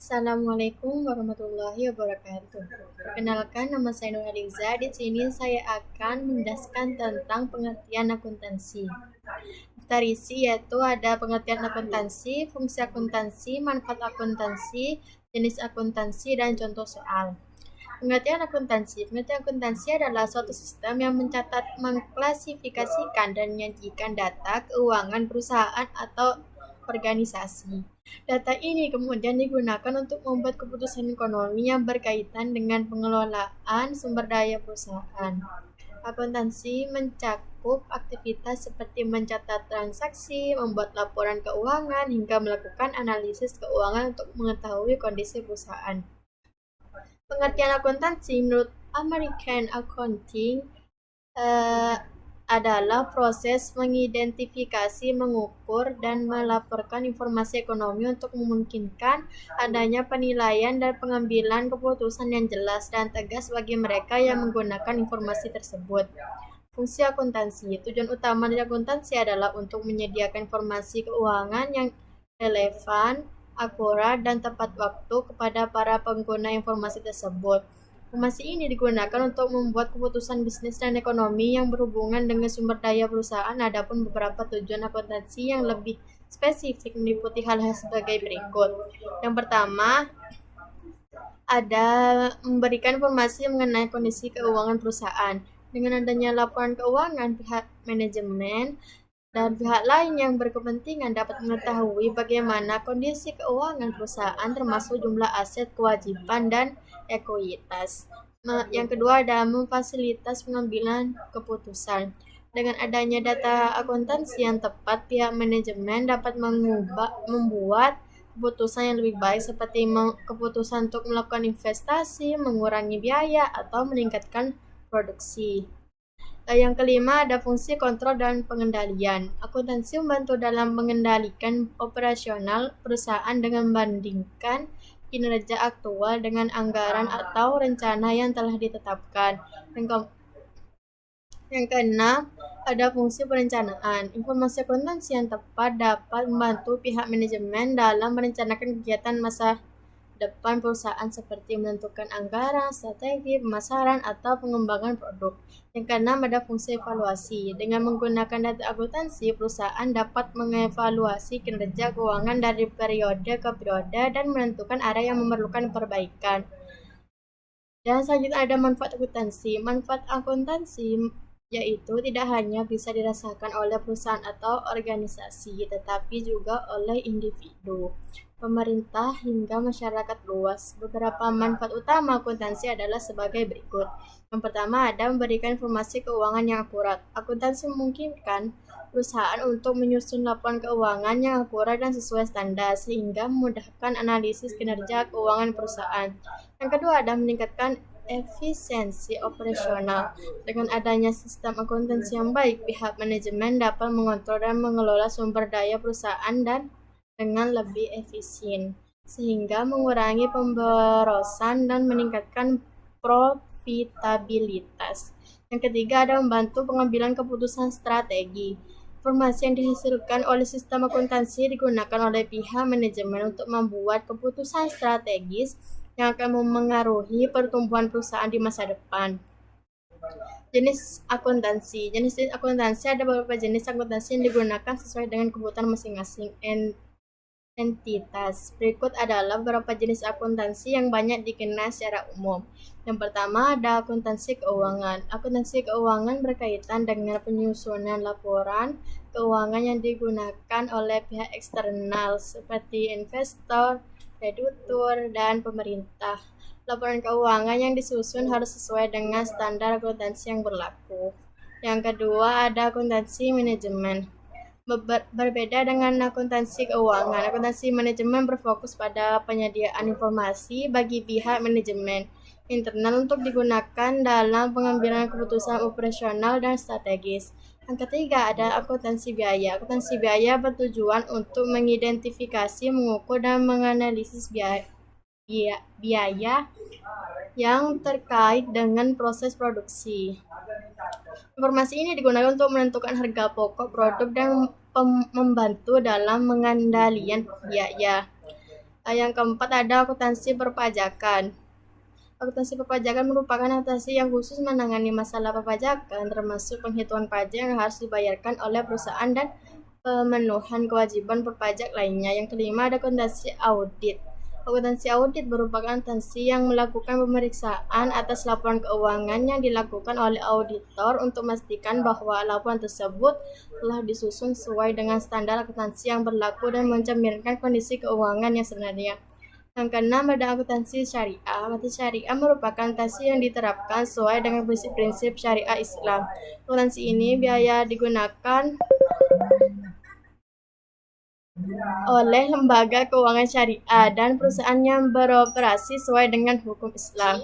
Assalamualaikum warahmatullahi wabarakatuh. Perkenalkan, nama saya Nur Haliza. Di sini saya akan menjelaskan tentang pengertian akuntansi. Definisi yaitu ada pengertian akuntansi, fungsi akuntansi, manfaat akuntansi, jenis akuntansi, dan contoh soal. Pengertian akuntansi. Pengertian akuntansi adalah suatu sistem yang mencatat, mengklasifikasikan, dan menyajikan data keuangan perusahaan atau organisasi. Data ini kemudian digunakan untuk membuat keputusan ekonomi yang berkaitan dengan pengelolaan sumber daya perusahaan. Akuntansi mencakup aktivitas seperti mencatat transaksi, membuat laporan keuangan, hingga melakukan analisis keuangan untuk mengetahui kondisi perusahaan. Pengertian akuntansi menurut American Accounting eh, adalah proses mengidentifikasi, mengukur, dan melaporkan informasi ekonomi untuk memungkinkan adanya penilaian dan pengambilan keputusan yang jelas dan tegas bagi mereka yang menggunakan informasi tersebut. Fungsi akuntansi. Tujuan utama dari akuntansi adalah untuk menyediakan informasi keuangan yang relevan, akurat, dan tepat waktu kepada para pengguna informasi tersebut. Informasi ini digunakan untuk membuat keputusan bisnis dan ekonomi yang berhubungan dengan sumber daya perusahaan. Adapun beberapa tujuan akuntansi yang lebih spesifik meliputi hal-hal sebagai berikut. Yang pertama, ada memberikan informasi mengenai kondisi keuangan perusahaan. Dengan adanya laporan keuangan, pihak manajemen dan pihak lain yang berkepentingan dapat mengetahui bagaimana kondisi keuangan perusahaan termasuk jumlah aset, kewajiban, dan ekuitas. Yang kedua adalah memfasilitas pengambilan keputusan. Dengan adanya data akuntansi yang tepat, pihak manajemen dapat membuat keputusan yang lebih baik seperti keputusan untuk melakukan investasi, mengurangi biaya, atau meningkatkan produksi. Yang kelima ada fungsi kontrol dan pengendalian. Akuntansi membantu dalam mengendalikan operasional perusahaan dengan membandingkan kinerja aktual dengan anggaran atau rencana yang telah ditetapkan. Yang keenam, ada fungsi perencanaan. Informasi akuntansi yang tepat dapat membantu pihak manajemen dalam merencanakan kegiatan masa depan perusahaan seperti menentukan anggaran, strategi, pemasaran, atau pengembangan produk. Yang keenam ada fungsi evaluasi. Dengan menggunakan data akuntansi, perusahaan dapat mengevaluasi kinerja keuangan dari periode ke periode dan menentukan area yang memerlukan perbaikan. Dan selanjutnya ada manfaat akuntansi. Manfaat akuntansi yaitu tidak hanya bisa dirasakan oleh perusahaan atau organisasi, tetapi juga oleh individu, pemerintah, hingga masyarakat luas. Beberapa manfaat utama akuntansi adalah sebagai berikut. Yang pertama ada memberikan informasi keuangan yang akurat. Akuntansi memungkinkan perusahaan untuk menyusun laporan keuangan yang akurat dan sesuai standar, sehingga memudahkan analisis kinerja keuangan perusahaan. Yang kedua ada meningkatkan efisiensi operasional. Dengan adanya sistem akuntansi yang baik, pihak manajemen dapat mengontrol dan mengelola sumber daya perusahaan dan dengan lebih efisien, sehingga mengurangi pemborosan dan meningkatkan profitabilitas. Yang ketiga ada membantu pengambilan keputusan strategi. Informasi yang dihasilkan oleh sistem akuntansi digunakan oleh pihak manajemen untuk membuat keputusan strategis yang akan memengaruhi pertumbuhan perusahaan di masa depan. Jenis akuntansi. Jenis akuntansi ada beberapa jenis akuntansi yang digunakan sesuai dengan kebutuhan masing-masing entitas. Berikut adalah beberapa jenis akuntansi yang banyak dikenal secara umum. Yang pertama ada akuntansi keuangan. Akuntansi keuangan berkaitan dengan penyusunan laporan keuangan yang digunakan oleh pihak eksternal seperti investor, kreditur, dan pemerintah. Laporan keuangan yang disusun harus sesuai dengan standar akuntansi yang berlaku. Yang kedua ada akuntansi manajemen. Berbeda dengan akuntansi keuangan, akuntansi manajemen berfokus pada penyediaan informasi bagi pihak manajemen internal untuk digunakan dalam pengambilan keputusan operasional dan strategis. Yang ketiga ada akuntansi biaya. Akuntansi biaya bertujuan untuk mengidentifikasi, mengukur, dan menganalisis biaya yang terkait dengan proses produksi. Informasi ini digunakan untuk menentukan harga pokok produk dan membantu dalam pengendalian biaya. Yang keempat ada akuntansi perpajakan. Akuntansi perpajakan merupakan akuntansi yang khusus menangani masalah perpajakan, termasuk penghitungan pajak yang harus dibayarkan oleh perusahaan dan pemenuhan kewajiban berpajak lainnya. Yang kelima ada akuntansi audit. Akuntansi audit merupakan akuntansi yang melakukan pemeriksaan atas laporan keuangan yang dilakukan oleh auditor untuk memastikan bahwa laporan tersebut telah disusun sesuai dengan standar akuntansi yang berlaku dan mencerminkan kondisi keuangan yang sebenarnya. Yang keenam ada akuntansi syariah. Akuntansi syariah merupakan akuntansi yang diterapkan sesuai dengan prinsip-prinsip syariah Islam. Akuntansi ini biaya digunakan oleh lembaga keuangan syariah dan perusahaan yang beroperasi sesuai dengan hukum Islam.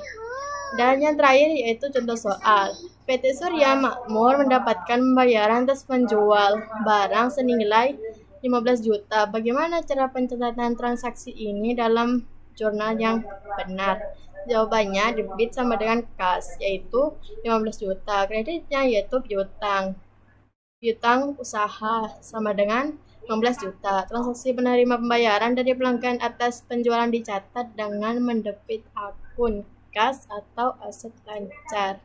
Dan yang terakhir yaitu contoh soal. PT Surya Makmur mendapatkan pembayaran atas penjual barang senilai 15 juta. Bagaimana cara pencatatan transaksi ini dalam jurnal yang benar? Jawabannya debit sama dengan kas, yaitu 15 juta. Kreditnya yaitu piutang. Piutang usaha sama dengan 15 juta. Transaksi penerima pembayaran dari pelanggan atas penjualan dicatat dengan mendebit akun kas atau aset lancar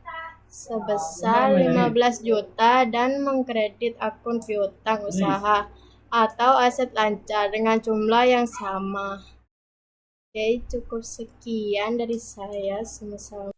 sebesar 15 juta dan mengkredit akun piutang usaha atau aset lancar dengan jumlah yang sama. Oke, cukup sekian dari saya. Sama-sama.